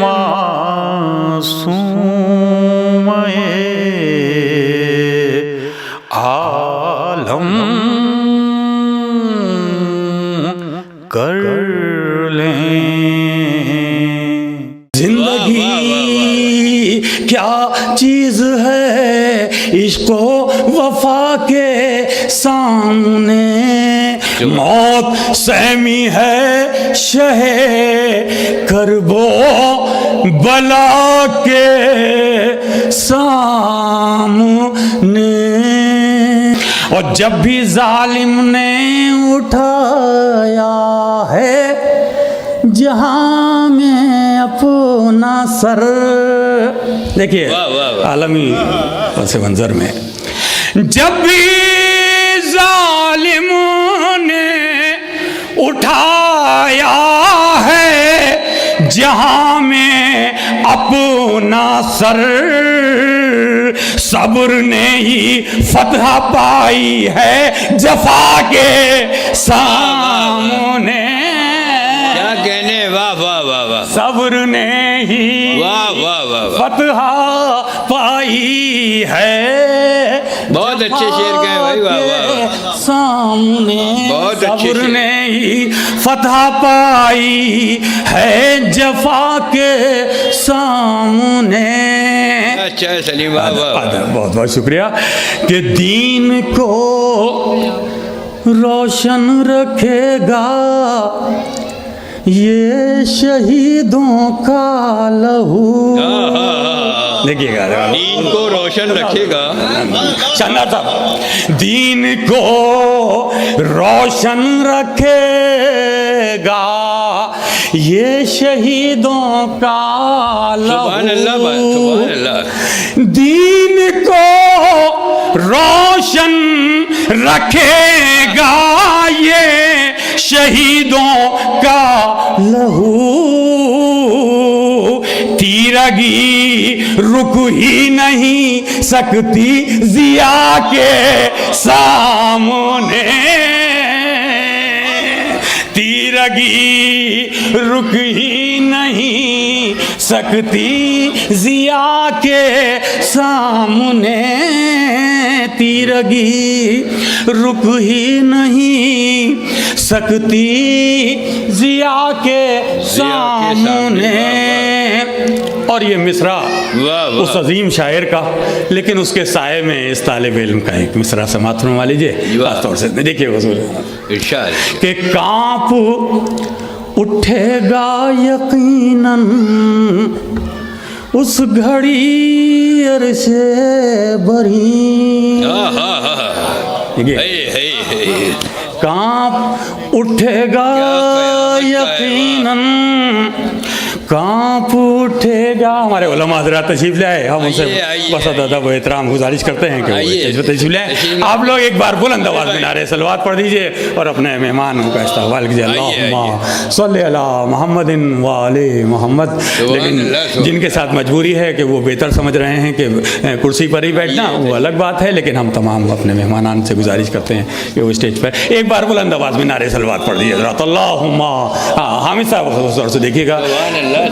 معصوم عالم کر لیں۔ زندگی کیا چیز ہے عشق و وفا کے سامنے، موت سہمی ہے شہ کرب و بلا کے سامنے، اور جب بھی ظالم نے اٹھایا ہے جہاں میں اپنا سر، دیکھیے عالمی پس منظر میں، جب بھی ظالم نے اٹھایا ہے جہاں میں اپنا سر، صبر نے ہی فتح پائی ہے جفا کے سامنے، کیا کہنے، واہ واہ واہ واہ، صبر نے ہی واہ واہ واہ واہ، فتح پائی ہے، بہت اچھے شعر کہیں بھائی، واہ واہ واہ، سامنے، بہت اچھے صبر شعر، نے ہی فتح پائی ہے جفا کے سامنے۔ اچھا سلیم، واہ واہ واہ، بہت بہت شکریہ کہ دین کو روشن رکھے گا یہ شہیدوں کا لہو، دیکھیے گا دین کو روشن رکھے گا، شاندار صاحب، دین کو روشن رکھے گا یہ شہیدوں کا لہو، سبحان اللہ سبحان اللہ، دین کو روشن رکھے گا یہ شہیدوں کا لہو، تیرگی رک ہی نہیں سکتی ضیا کے سامنے، تیرگی رک ہی نہیں سکتی ضیا کے سامنے، تیرگی رک ہی نہیں سکتی ضیا کے سامنے۔ اور یہ مصرع اس عظیم شاعر کا، لیکن اس کے سائے میں اس طالب علم کا ایک مصرع سماعت فرما لیجیے، خاص طور سے دیکھیے حضور کہ کانپ اٹھے گا یقیناً اس گھڑی عرش بری، کانپ اٹھے گا یقیناً، کانپ اٹھے گا، ہمارے علماء حضرات تشریف لے آئے، ہم ان سے بس ادب و احترام گزارش کرتے ہیں کہ وہ تشریف لے آئے۔ آپ لوگ ایک بار بلند آواز میں نعرہ صلوات پڑھ دیجئے اور اپنے مہمانوں کا استقبال کیجئے، اللہم صلی علی محمد و آل محمد۔ لیکن جن کے ساتھ مجبوری ہے کہ وہ بہتر سمجھ رہے ہیں کہ کرسی پر ہی بیٹھنا، وہ الگ بات ہے، لیکن ہم تمام اپنے مہمانان سے گزارش کرتے ہیں کہ وہ اسٹیج پر ایک بار بلند آواز میں نعرہ صلوات پڑھ دیجئے حضرات، اللہم۔ حامد صاحب خصوص سے دیکھیے گا،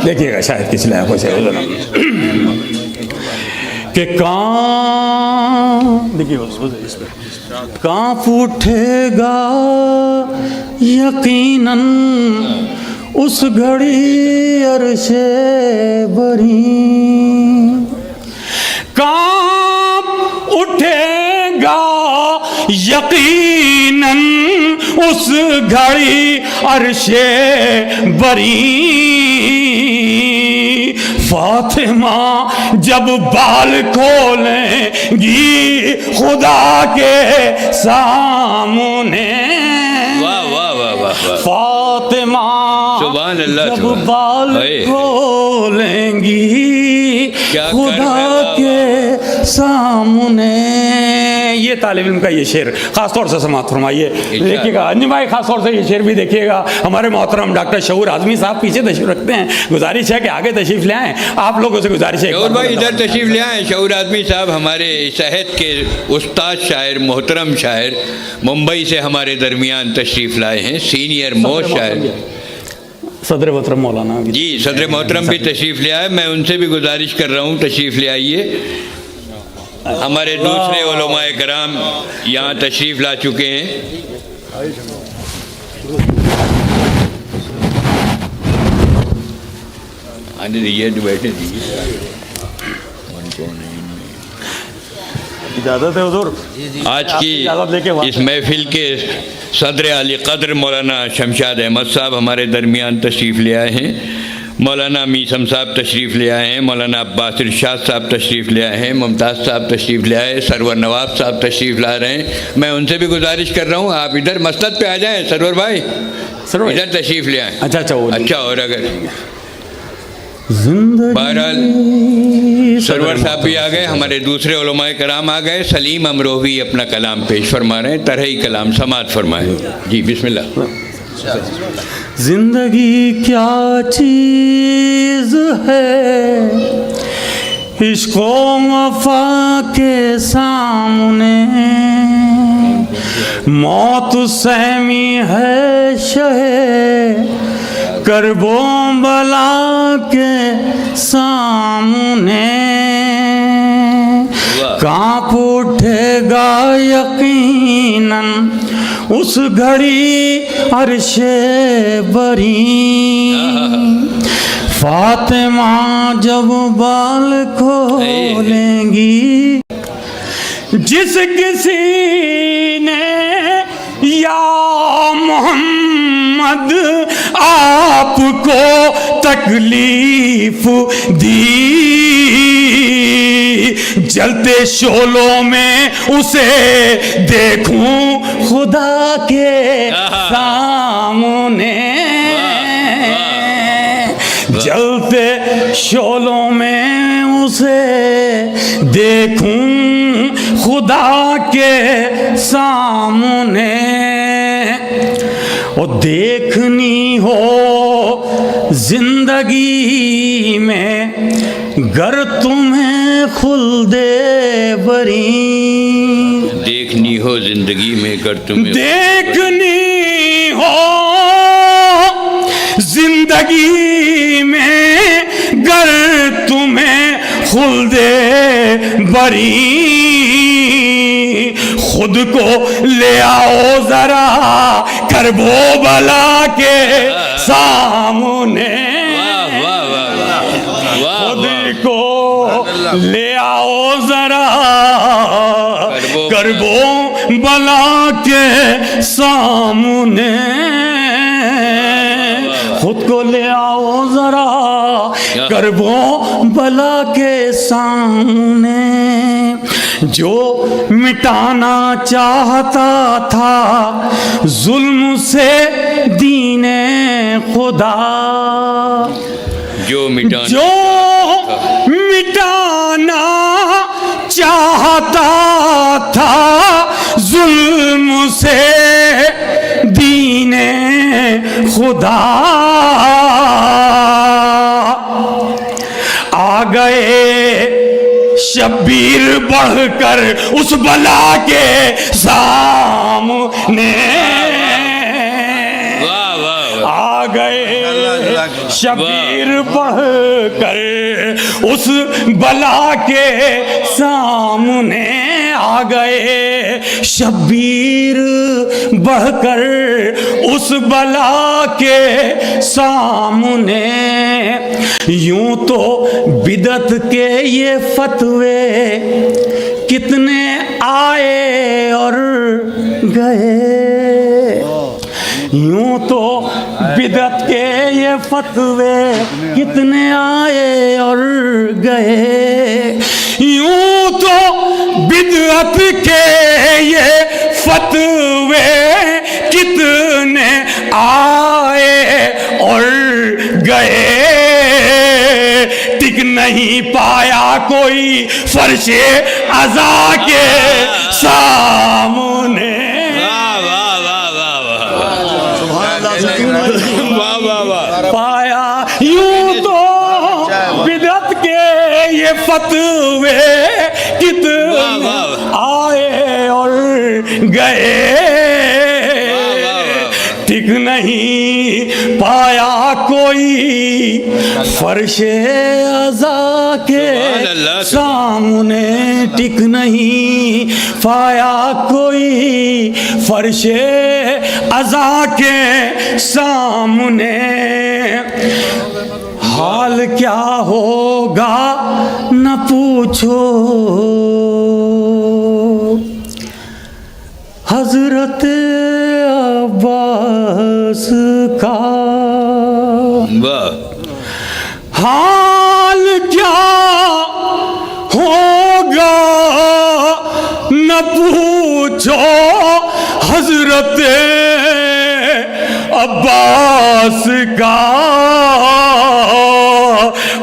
دیکھیے گا شاید کس لائق سے کہ کانپ اٹھے گا یقیناً اس گھڑی عرش بری، کانپ اٹھے گا یقیناً اس گھڑی عرش بری، فاطمہ جب بال کھولیں گی خدا کے سامنے، فاطمہ جب بال کھولیں گی خدا کے سامنے۔ یہ طالب علم کا یہ شعر خاص طور سے سماعت فرمائیے، دیکھیے گا انجم بھائی، خاص طور سے یہ شعر بھی دیکھیے گا۔ ہمارے محترم ڈاکٹر شعور اعظمی صاحب پیچھے تشریف رکھتے ہیں، گزارش ہے کہ آگے تشریف لے آئیں، آپ لوگوں سے گزارش ہے شعور بھائی ادھر تشریف لے آئیں۔ شعور اعظمی صاحب ہمارے صحت کے استاد شاعر، محترم شاعر، ممبئی سے ہمارے درمیان تشریف لائے ہیں، سینئر موسٹ شاعر۔ صدر محترم مولانا جی صدر محترم بھی تشریف لے آئے، میں ان سے بھی گزارش کر رہا ہوں تشریف لے آئیے۔ ہمارے دوسرے علماء کرام یہاں تشریف لا چکے ہیں۔ آنے دیجیے تو بیٹھے دیجیے، اجازت ہے حضور؟ آج کی اس محفل کے صدر علی قدر مولانا شمشاد احمد صاحب ہمارے درمیان تشریف لے آئے ہیں، مولانا میثم صاحب تشریف لے آئے ہیں، مولانا عباس ارشاد صاحب تشریف لے آئے ہیں، ممتاز صاحب تشریف لے آئے، سرور نواب صاحب تشریف لا رہے ہیں۔ میں ان سے بھی گزارش کر رہا ہوں آپ ادھر مسند پہ آ جائیں، سرور بھائی ادھر تشریف لے آئیں۔ اچھا اور اگر بہرحال سرور صاحب بھی آ گئے، ہمارے دوسرے علماء کرام آ گئے۔ سلیم امروہی اپنا کلام پیش فرما رہے ہیں، طرحی کلام سماعت فرمائیں۔ جی بسم اللہ۔ زندگی کیا چیز ہے عشق و وفا کے سامنے، موت سہمی ہے شہ کرب و بلا کے سامنے، کانپ اٹھے گا یقیناً اس گھڑی عرش بری، فاطمہ جب بال کھولیں گی، جس کسی نے یا محمد آپ کو تکلیف دی، جلتے شعلوں میں اسے دیکھوں خدا کے سامنے، جلتے شعلوں میں اسے دیکھوں خدا کے سامنے، اور دیکھنی ہو زندگی میں گر تمہیں خلد بری، دیکھنی ہو زندگی میں گر تمہیں دیکھنی ہو زندگی میں گر تمہیں خلد بری، خود کو لے آؤ ذرا کرب و بلا کے سامنے، خود کو لے آؤ ذرا کرب و بلا کے سامنے، خود کو لے آؤ ذرا کرب و بلا کے سامنے، جو مٹانا چاہتا تھا ظلم سے دین خدا، جو مٹانا چاہتا تھا ظلم سے دین خدا، آ گئے شبیر بڑھ کر اس بلا کے سامنے، آ گئے شبیر بڑھ کر اس بلا کے سامنے، آ گئے شبیر بڑھ کر اس بلا کے سامنے، یوں تو بدعت کے یہ فتوے کتنے آئے اور گئے، یوں تو بدعت کے یہ فتوے کتنے آئے اور گئے، یوں تو بدعت کے یہ فتوے کتنے آئے اور گئے، ٹک نہیں پایا کوئی فرش عزا کے سامنے، پایا یوں تو بدعت کے یہ فتوے کتنے آئے اور گئے، ٹک نہیں پایا کوئی فرش عزا کے سامنے ٹک نہیں پایا کوئی فرش عزا کے سامنے حال کیا ہوگا نہ پوچھو حضرت عباس کا حال کیا ہوگا نہ پوچھو حضرت عباس کا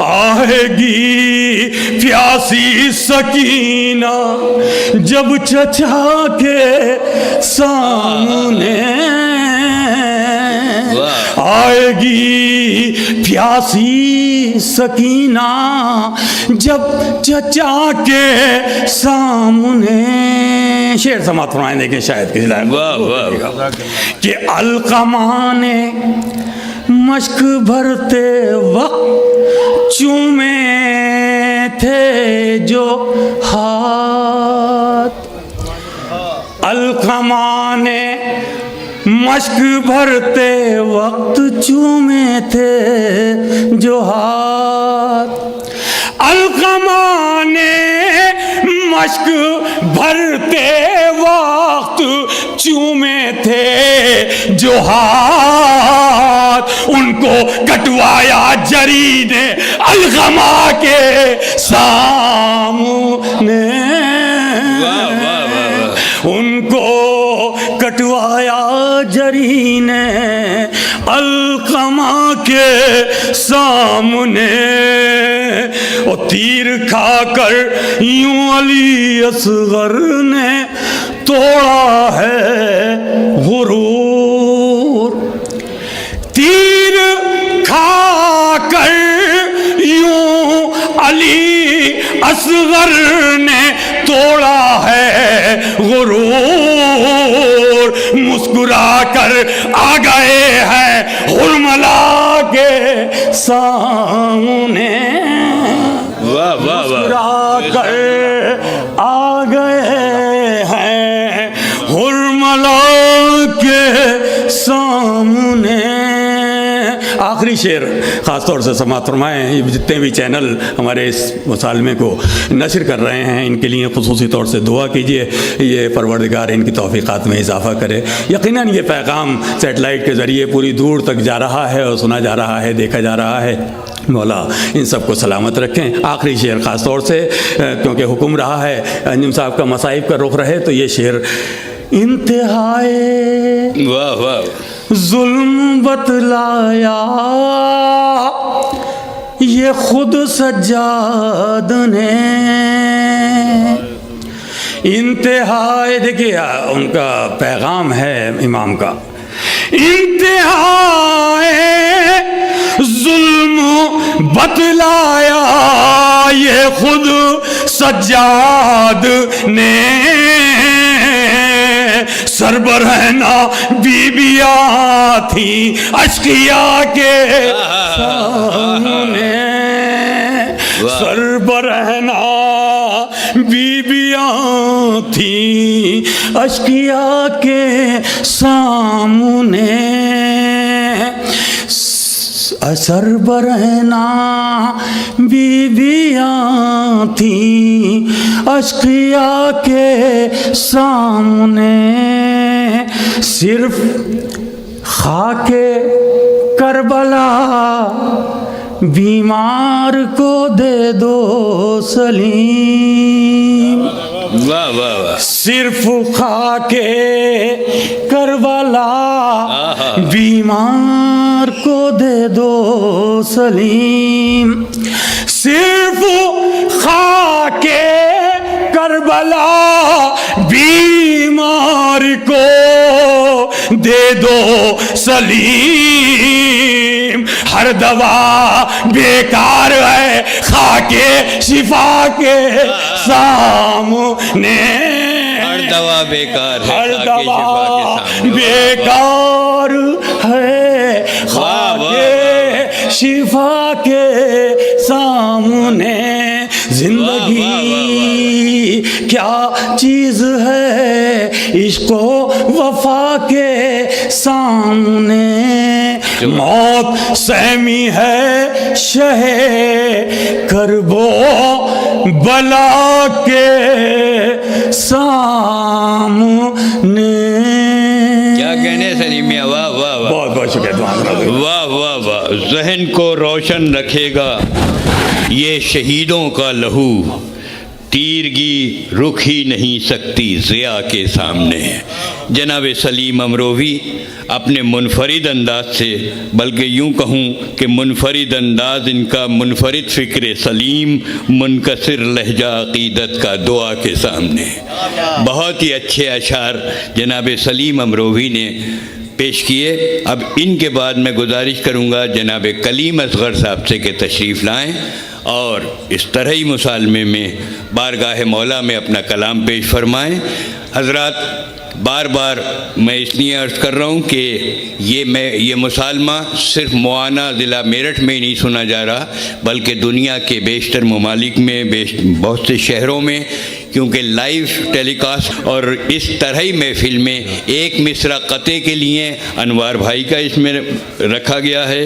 آئے گی پیاسی سکینہ جب چچا کے سامنے آئے گی پیاسی سکینہ جب چچا کے سامنے. شعر سماعت فرمائیں دیکھیں شاید کسی لائق کہ علقمہ نے مشک بھرتے وقت چومے تھے جو ہاتھ. علقمہ نے مشک بھرتے وقت چومے تھے جو ہاتھ. علقمہ نے مشک بھرتے وقت چومے تھے جو ہاتھ. ان کو کٹوایا جری نے علقمہ کے سامنے. ان کو کٹوایا جری نے علقمہ کے سامنے. اور تیر کھا کر یوں علی اصغر نے توڑا ہے غرور. تیر کھا کر یوں علی اصغر نے توڑا ہے غرور. مسکرا کر آ گئے ہیں حرملا کے سامنے. مسکرا کر آ گئے ہیں حرملا کے سامنے. آخری شعر خاص طور سے سماعت فرمائیں. جتنے بھی چینل ہمارے اس مکالمے کو نشر کر رہے ہیں ان کے لیے خصوصی طور سے دعا کیجیے. یہ پروردگار ان کی توفیقات میں اضافہ کرے. یقیناً یہ پیغام سیٹلائٹ کے ذریعے پوری دور تک جا رہا ہے اور سنا جا رہا ہے, دیکھا جا رہا ہے. مولا ان سب کو سلامت رکھیں. آخری شعر خاص طور سے کیونکہ حکم رہا ہے انجم صاحب کا مصائب کا رخ رہے, تو یہ شعر انتہائے ظلم بتلایا یہ خود سجاد نے. انتہائے دیکھیے ان کا پیغام ہے امام کا. انتہائے ظلم بتلایا یہ خود سجاد نے. سربرہنا بیبیاں تھیں اشقیاء کے سامنے. سربرہنا بیبیاں تھیں اشقیاء کے سامنے. سربرہنا بیبیاں تھیں اشقیاء کے سامنے. صرف خاک کربلا بیمار کو دے دو سلیم. صرف خاک کربلا بیمار کو دے دو سلیم. صرف خاک کربلا بیمار کو دے دو سلیم. ہر دوا بیکار ہے خاک شفا کے سامنے. ہر دوا بیکار ہے ہر دوا بیکار شفا کے سامنے زندگی کیا چیز ہے عشق و وفا کے سامنے موت سہمی ہے شہ کرب و بلا کے سامنے. کیا کہنے سلیم میاں، واہ واہ واہ، بہت بہت شکریہ. واہ واہ واہ. ذہن کو روشن رکھے گا یہ شہیدوں کا لہو، تیرگی رک ہی نہیں سکتی ضیاء کے سامنے. جناب سلیم امروی اپنے منفرد انداز سے، بلکہ یوں کہوں کہ منفرد انداز ان کا، منفرد فکر سلیم، منکسر لہجہ عقیدت کا دعا کے سامنے. بہت ہی اچھے اشعار جناب سلیم امروی نے پیش کیے. اب ان کے بعد میں گزارش کروں گا جناب کلیم اصغر صاحب سے کہ تشریف لائیں اور اس طرح ہی مسالمے میں بارگاہ مولا میں اپنا کلام پیش فرمائیں. حضرات، بار بار میں اس لیے عرض کر رہا ہوں کہ یہ مسالمہ صرف معانہ ضلع میرٹھ میں ہی نہیں سنا جا رہا، بلکہ دنیا کے بیشتر ممالک میں، بہت سے شہروں میں، کیونکہ لائیو ٹیلی کاسٹ. اور اس طرح ہی محفل میں ایک مصرع قطع کے لیے انوار بھائی کا اس میں رکھا گیا ہے،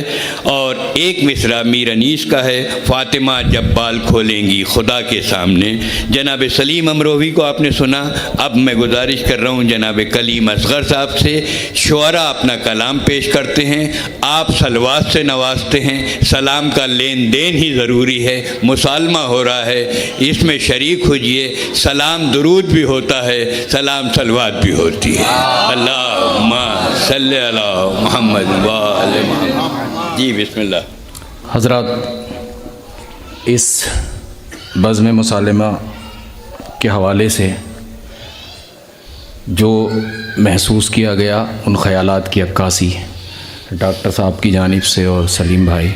اور ایک مصرع میر انیس کا ہے، فاطمہ جب بال کھولیں گی خدا کے سامنے. جناب سلیم امروی کو آپ نے سنا. اب میں گزارش کر رہا ہوں جناب کلیم اصغر صاحب سے، شعراء اپنا کلام پیش کرتے ہیں، آپ صلوات سے نوازتے ہیں. سلام کا لین دین ہی ضروری ہے، مسالمہ ہو رہا ہے، اس میں شریک ہوجئے. سلام درود بھی ہوتا ہے، سلام صلوات بھی ہوتی ہے. اللہم صلی علی محمد و آل محمد. جی بسم اللہ. حضرات، اس بزم مسالمہ کے حوالے سے جو محسوس کیا گیا، ان خیالات کی عکاسی ڈاکٹر صاحب کی جانب سے اور سلیم بھائی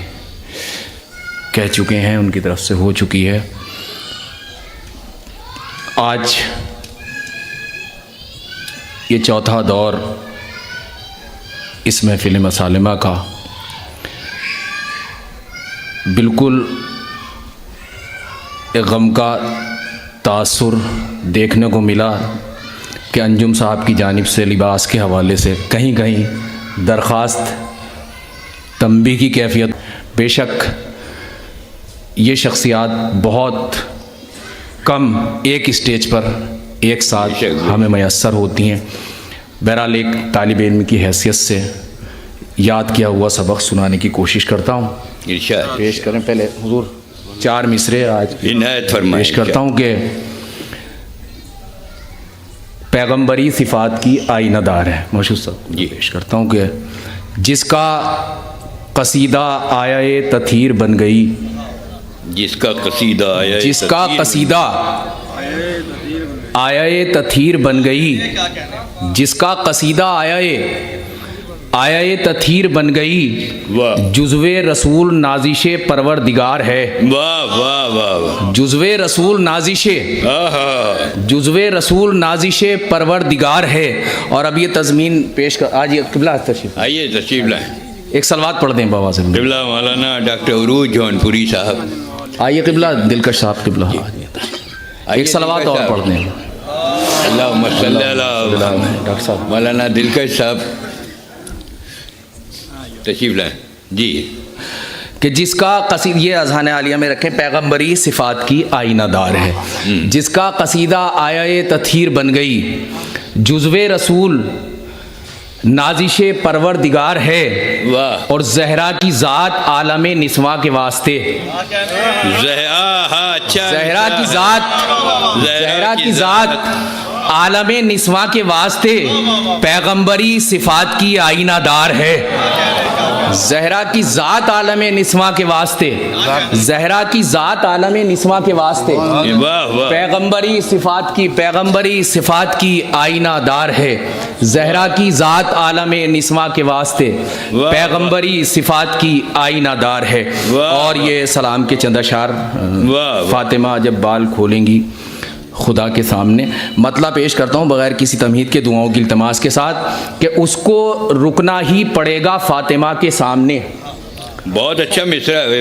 کہہ چکے ہیں، ان کی طرف سے ہو چکی ہے. آج یہ چوتھا دور اس محفل مسالمہ کا بالکل ایک غم کا تاثر دیکھنے کو ملا کہ انجم صاحب کی جانب سے لباس کے حوالے سے کہیں کہیں درخواست تنبیہ کی کیفیت. بے شک یہ شخصیات بہت کم ایک اسٹیج پر ایک ساتھ ہمیں میسر ہوتی ہیں. بہرحال ایک طالب علم کی حیثیت سے یاد کیا ہوا سبق سنانے کی کوشش کرتا ہوں. ارشاد پیش کریں. پہلے حضور 4 مصرے آج عنایت فرمائیں. پیش کرتا ہوں کہ پیغمبری صفات کی آئینہ دار ہے. مشہور صاحب جی پیش کرتا ہوں کہ جس کا قصیدہ آیا تطہیر بن گئی، جس کا قصیدہ آیا، جس کا قصیدہ آیا تطہیر بن گئی، جس کا قصیدہ آیا تطہیر بن گئی، واہ جزو رسول نازش پروردگار ہے. واہ واہ واہ. جزو رسول نازش، آہا، جزو رسول نازش پروردگار ہے. اور اب یہ تضمین پیش کر. آج یہ قبلہ تشریف آئیے تشریف لائیں. ایک سلوات پڑھ دیں بابا سے. قبلہ مولانا ڈاکٹر عروج جونپوری صاحب. آئیے قبلہ دلکش صاحب قبلہ. ایک سلوات اور پڑھ دیں. اللہم صلی علی ڈاکٹر صاحب مولانا دلکش صاحب تشریف لائیں. جی کہ جس کا قصیدہ، یہ اذہان عالیہ میں رکھیں، پیغمبری صفات کی آئینہ دار ہے. جس کا قصیدہ آیا تطہیر بن گئی، جزو رسول نازش پروردگار ہے. واہ. اور زہرا کی ذات عالم نسواں کے واسطے. زہرا کی ذات، زہرا کی ذات عالم نسواں کے واسطے پیغمبری صفات کی آئینہ دار ہے. زہرا کی ذات عالم نسواں کے واسطے، زہرا کی ذات عالم نسواں کے واسطے پیغمبری صفات کی آئینہ دار ہے. زہرا کی ذات عالم نسواں کے واسطے پیغمبری صفات کی آئینہ دار ہے. اور یہ سلام کے چند اشعار، فاطمہ جب بال کھولیں گی خدا کے سامنے، مطلب پیش کرتا ہوں بغیر کسی تمہید کے، دعاؤں کی التماس کے ساتھ، کہ اس کو رکنا ہی پڑے گا فاطمہ کے سامنے. بہت اچھا مصرع ہے.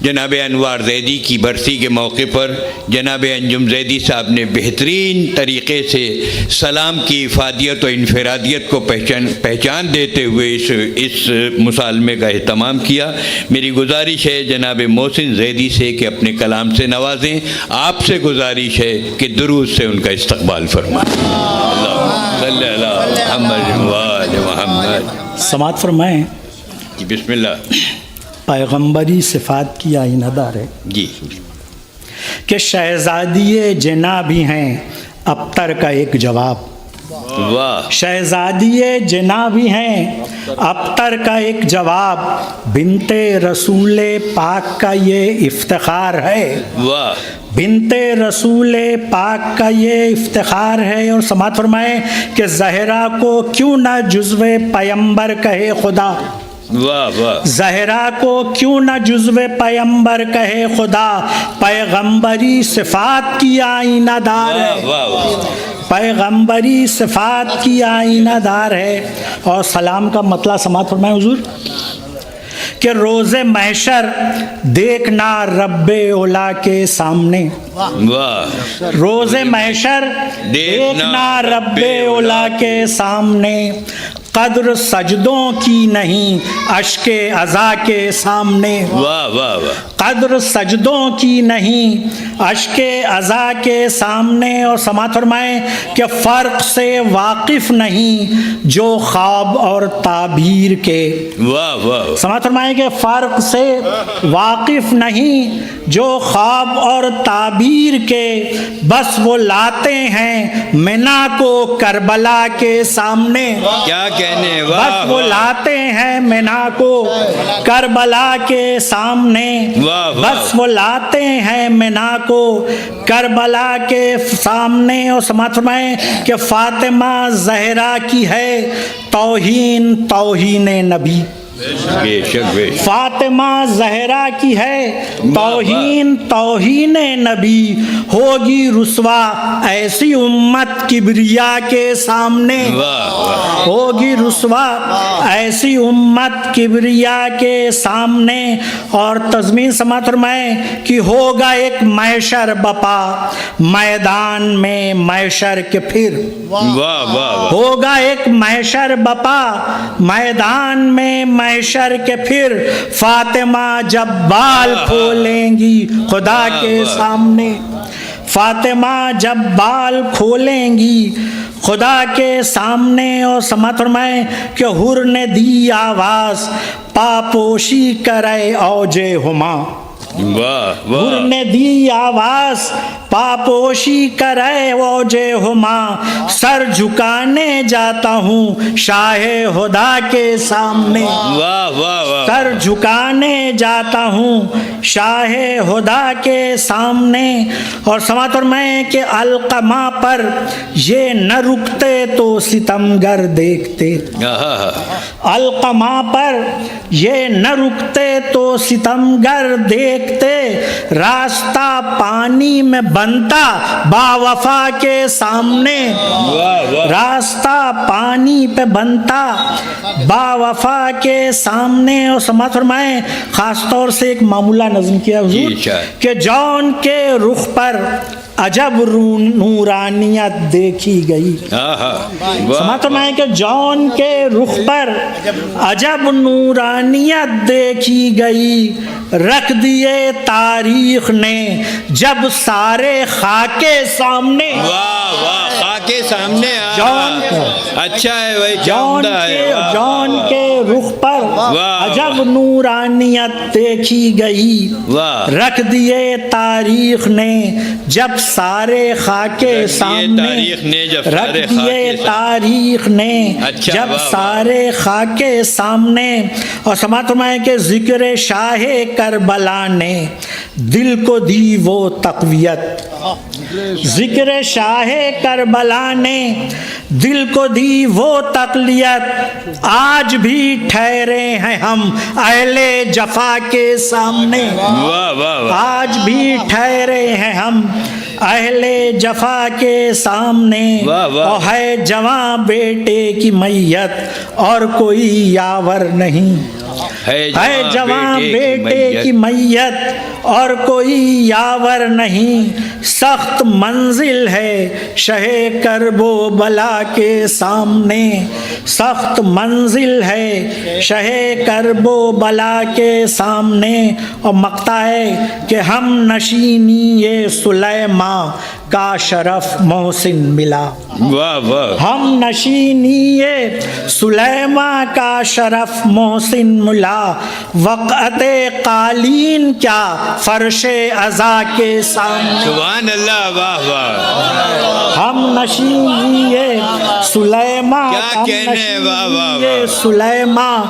جناب انوار زیدی کی برسی کے موقع پر جناب انجم زیدی صاحب نے بہترین طریقے سے سلام کی افادیت و انفرادیت کو پہچان دیتے ہوئے اس مصالمے کا اہتمام کیا. میری گزارش ہے جناب محسن زیدی سے کہ اپنے کلام سے نوازیں. آپ سے گزارش ہے کہ درود سے ان کا استقبال فرمائیں. اللہم صلی علی محمد و آل محمد. سماعت فرمائیں. جی بسم اللہ. پیغمبری صفات کی آئینہ دار ہے جی کہ شہزادی جنا بھی ہیں ابتر کا ایک جواب. واہ. شہزادی جنا بھی ہیں ابتر کا ایک جواب. بنت رسول پاک کا یہ افتخار ہے. واہ. بنت رسول پاک کا یہ افتخار ہے. اور سماعت فرمائیں کہ زہرا کو کیوں نہ جزو پیمبر کہے خدا. واہ واہ. زہرا کو کیوں نہ جزو پیمبر کہے خدا. پیغمبری صفات کی آئینہ دار ہے. واہ واہ. پیغمبری صفات کی آئینہ دار ہے. اور سلام کا مطلع سماعت فرمائیں حضور کہ روز محشر دیکھنا رب اولا کے سامنے. واہ. روز محشر دیکھنا رب اولا کے سامنے. قدر سجدوں کی نہیں اشک عزا کے سامنے. واہ واہ واہ. قدر سجدوں کی نہیں اشک عزا کے سامنے. اور سماعت فرمائیں کہ فرق سے واقف نہیں جو خواب اور تعبیر کے. واہ واہ. سماعت فرمائیں کہ فرق سے واقف نہیں جو خواب اور تعبیر کے. بس وہ لاتے ہیں منا کو کربلا کے سامنے. کیا کہنے. بس وہ لاتے ہیں منا کو کربلا کے سامنے. بس وہ لاتے ہیں منا کو کربلا کے سامنے. اور سماعت فرمائیں کہ فاطمہ زہرا کی ہے توہین توہین نبی. بے شک بے شک. فاطمہ زہرا کی ہے توہین توہین نبی. ہوگی رسوا ایسی امت کبریا کے سامنے. ہوگی رسوا ایسی امت کبریا کے سامنے. اور تضمین سماعت فرمائیں کہ ہوگا ایک محشر بپا میدان میں محشر کے پھر. واہ واہ. ہوگا ایک محشر بپا میدان میں محشر کے پھر. فاطمہ جب بال کھولیں گی خدا کے سامنے. فاطمہ جب بال کھولیں گی خدا کے سامنے. اور سماعت فرمائیں کہ حر نے دی آواز پاپوشی کرے اوجے ہما. واہ حر واہ. نے دی آواز پاپوشی کرے اوجے ہما. سر جھکانے جاتا ہوں شاہ خدا کے سامنے. واہ واہ واہ. سر جھکانے جاتا ہوں شاہ خدا کے سامنے. اور سماعت فرمائیں کہ القمہ پر یہ نہ رکتے تو ستمگر دیکھتے. القمہ پر یہ نہ رکتے تو ستمگر دیکھتے. راستہ پانی میں بنتا با وفا کے سامنے. راستہ پانی پہ بنتا با وفا کے سامنے. اور سماعت فرمائیں خاص طور سے ایک معمولہ نظم کیا حضور کہ جون کے رخ پر عجب نورانیت دیکھی گئی. سماعت فرمائیں کہ جون کے رخ پر عجب نورانیت دیکھی گئی. رکھ دیے تاریخ نے جب سارے خاکے سامنے. واہ واہ. خاکے سامنے. جون اچھا ہے بھائی. جون کے رخ پر عجب نورانیت دیکھی گئی. رکھ دیے تاریخ نے جب سارے خاکے سامنے. رکھ دیے تاریخ نے جب سارے خاکے سامنے. اور سماعت فرمائیں کہ ذکر شاہ کربلا نے دل کو دی وہ تقویت. ذکر شاہ کربلا نے دل کو دی وہ تقویت. آج بھی ٹھہرے ہیں ہم اہل جفا کے سامنے. آج بھی ٹھہرے ہیں ہم اہل جفا کے سامنے. اور ہے جواں بیٹے کی میت اور کوئی یاور نہیں. ہے جوان بیٹے کی میت اور کوئی یاور نہیں، سخت منزل ہے شہ کرب و بلا کے سامنے، سخت منزل ہے شہ کرب و بلا کے سامنے۔ اور مقطع ہے کہ ہم نشینی سلیمان کا شرف محسن ملا، واہ واہ، ہم نشینی سلیمان کا شرف محسن ملا، وقعت قالین کیا فرش عزا کے سامنے۔ سبحان اللہ، واہ واہ، ہم نشینی سلیمان، کیا کہنے، واہ واہ واہ، سلیمان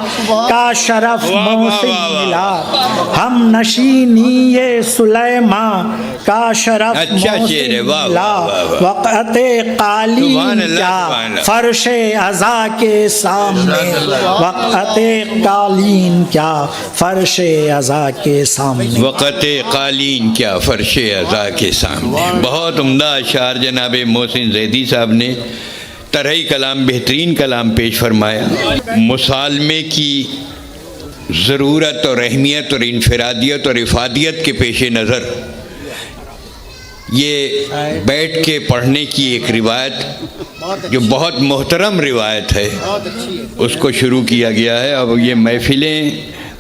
کا شرف واہ واہ محسن واہ واہ، ملا، ہم نشینی سلیمان کا شرف اچھا شعر ہے، واہ ملا، واہ واہ واہ، وقعت سبحان قالین اللہ، کیا سبحان اللہ، فرش عزا کے سامنے، وقعت قالین کیا فرش عزا کے سامنے۔ وقت قالین کیا فرش عزا کے سامنے۔ بہت عمدہ اشعار جناب محسن زیدی صاحب نے، طرحی کلام، بہترین کلام پیش فرمایا۔ مسالمے کی ضرورت اور اہمیت اور انفرادیت اور افادیت کے پیش نظر یہ بیٹھ کے پڑھنے کی ایک روایت جو بہت محترم روایت ہے اس کو شروع کیا گیا ہے۔ اب یہ محفلیں،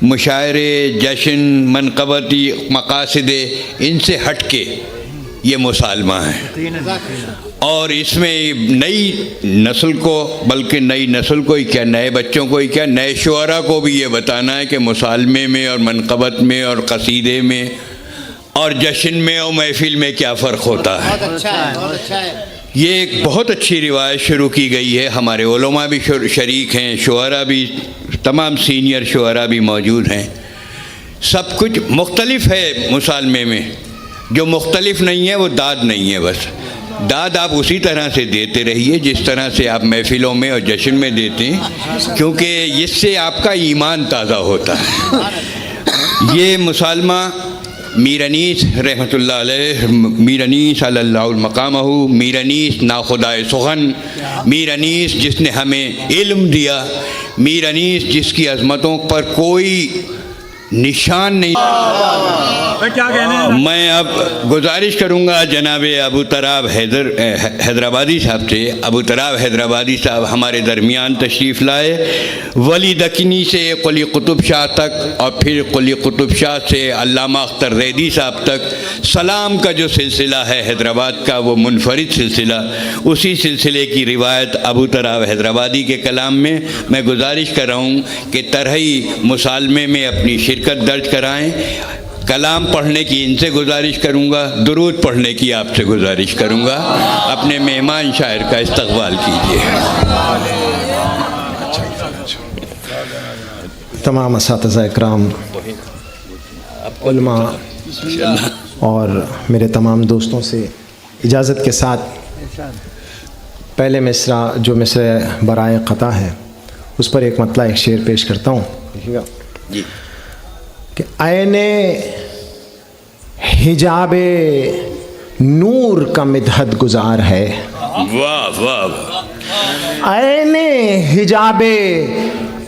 مشاعرے، جشن، منقبتی مقاصد، ان سے ہٹ کے یہ مسالمہ ہے، اور اس میں نئی نسل کو، بلکہ نئی نسل کو ہی کیا، نئے بچوں کو ہی کیا، نئے شعراء کو بھی یہ بتانا ہے کہ مسالمے میں اور منقبت میں اور قصیدے میں اور جشن میں اور محفل میں کیا فرق ہوتا ہے۔ یہ ایک بہت اچھی روایت شروع کی گئی ہے، ہمارے علماء بھی شریک ہیں، شعراء بھی، تمام سینئر شعراء بھی موجود ہیں، سب کچھ مختلف ہے مسالمے میں۔ جو مختلف نہیں ہے وہ داد نہیں ہے، بس داد آپ اسی طرح سے دیتے رہیے جس طرح سے آپ محفلوں میں اور جشن میں دیتے ہیں، کیونکہ اس سے آپ کا ایمان تازہ ہوتا ہے۔ یہ مسالمہ میر انیس رحمۃ اللہ علیہ، میر انیس صلی اللہ المقامہ، میر انیس ناخدائے سخن، میر انیس جس نے ہمیں علم دیا، میر انیس جس کی عظمتوں پر کوئی نشان نہیں۔ میں اب گزارش کروں گا جناب ابو تراب حیدرآبادی صاحب سے۔ ابو تراب حیدرآبادی صاحب ہمارے درمیان تشریف لائے، ولی دکنی سے قلی قطب شاہ تک، اور پھر قلی قطب شاہ سے علامہ اختر ریدی صاحب تک سلام کا جو سلسلہ ہے حیدرآباد کا، وہ منفرد سلسلہ، اسی سلسلے کی روایت ابو تراب حیدرآبادی کے کلام میں میں گزارش کر رہا ہوں کہ طرحی مسالمے میں اپنی شرکت درج کرائیں۔ کلام پڑھنے کی ان سے گزارش کروں گا، درود پڑھنے کی آپ سے گزارش کروں گا۔ اپنے مہمان شاعر کا استقبال کیجیے۔ تمام اساتذہ اکرام، علماء اور میرے تمام دوستوں سے اجازت کے ساتھ پہلے مصرع جو مصرع برائے قطع ہے اس پر ایک مطلع، ایک شعر پیش کرتا ہوں، دیکھیے گا جی۔ کہ عین حجاب نور کا مدحت گزار ہے، واہ واہ، عین حجاب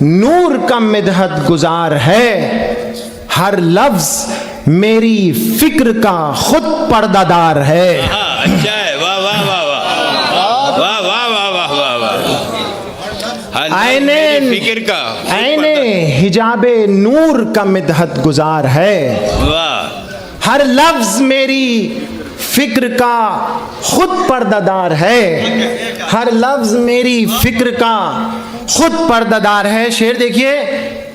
نور کا مدحت گزار ہے، ہر لفظ میری فکر کا خود پردہ دار ہے۔ اچھا ہے، واہ واہ واہ واہ واہ واہ واہ واہ واہ، عین فکر کا عین حجاب نور کا مدحت گزار ہے، واہ، ہر لفظ میری فکر کا خود پردہ دار ہے، ہر لفظ میری فکر کا خود پردہ دار ہے۔ شعر دیکھیے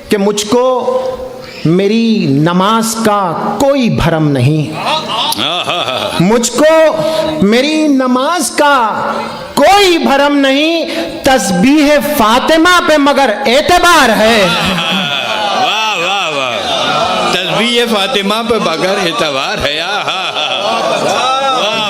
کہ مجھ کو میری نماز کا کوئی بھرم نہیں، مجھ کو میری نماز کا کوئی بھرم نہیں، تسبیح فاطمہ پہ مگر اعتبار ہے۔ واہ واہ واہ، تسبیح فاطمہ پہ مگر اعتبار ہے، واہ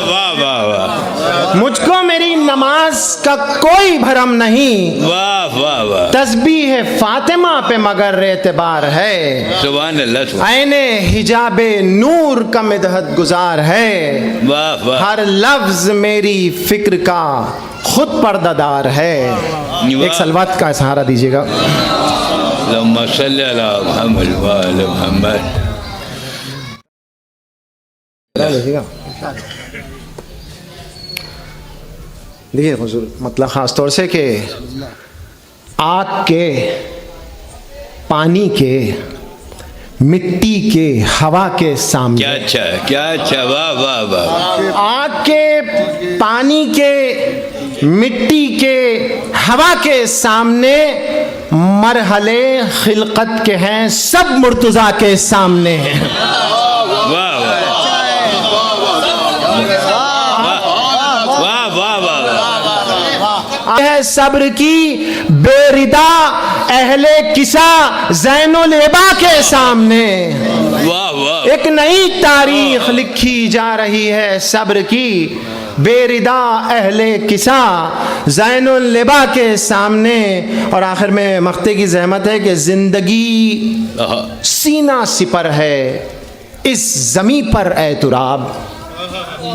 واہ واہ واہ، مجھ کو میری نماز کا کوئی بھرم نہیں، واہ واہ واہ، تسبیح فاطمہ پہ مگر اعتبار ہے۔ سبحان اللہ، عین حجاب نور کا مدحت گزار ہے، واہ واہ، ہر لفظ میری فکر کا خود پردہ دار ہے۔ ایک سلوات کا سہارا دیجیے گا۔ اللهم صل على محمد وآل محمد. دیکھیے حضور مطلب خاص طور سے کہ آگ کے، پانی کے، مٹی کے، ہوا کے سامنے، کیا اچھا ہے، کیا اچھا، واہ واہ واہ. آگ کے، پانی کے، مٹی کے، ہوا کے سامنے مرحلے خلقت کے ہیں، سب مرتضیٰ کے سامنے ہیں. واہ واہ واہ واہ واہ. ہے صبر کی بے ردا اہل کسا زین العبا کے سامنے. واہ واہ. ایک نئی تاریخ لکھی جا رہی ہے صبر کی بے ردا اہل کسا زین العبا کے سامنے. اور آخر میں مقطع کی زحمت ہے کہ زندگی سینہ سپر ہے اس زمیں پر اے تراب.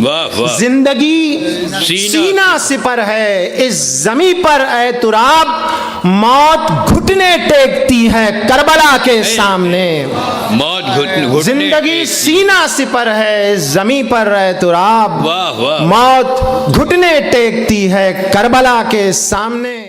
واہ واہ. زندگی سینہ سپر ہے اس زمیں پر اے تراب. موت گھٹنے ٹیکتی ہے کربلا کے سامنے. موت گھٹنے. زندگی سینہ سپر ہے اس زمیں پر اے تراب. واہ واہ. موت گھٹنے ٹیکتی ہے کربلا کے سامنے.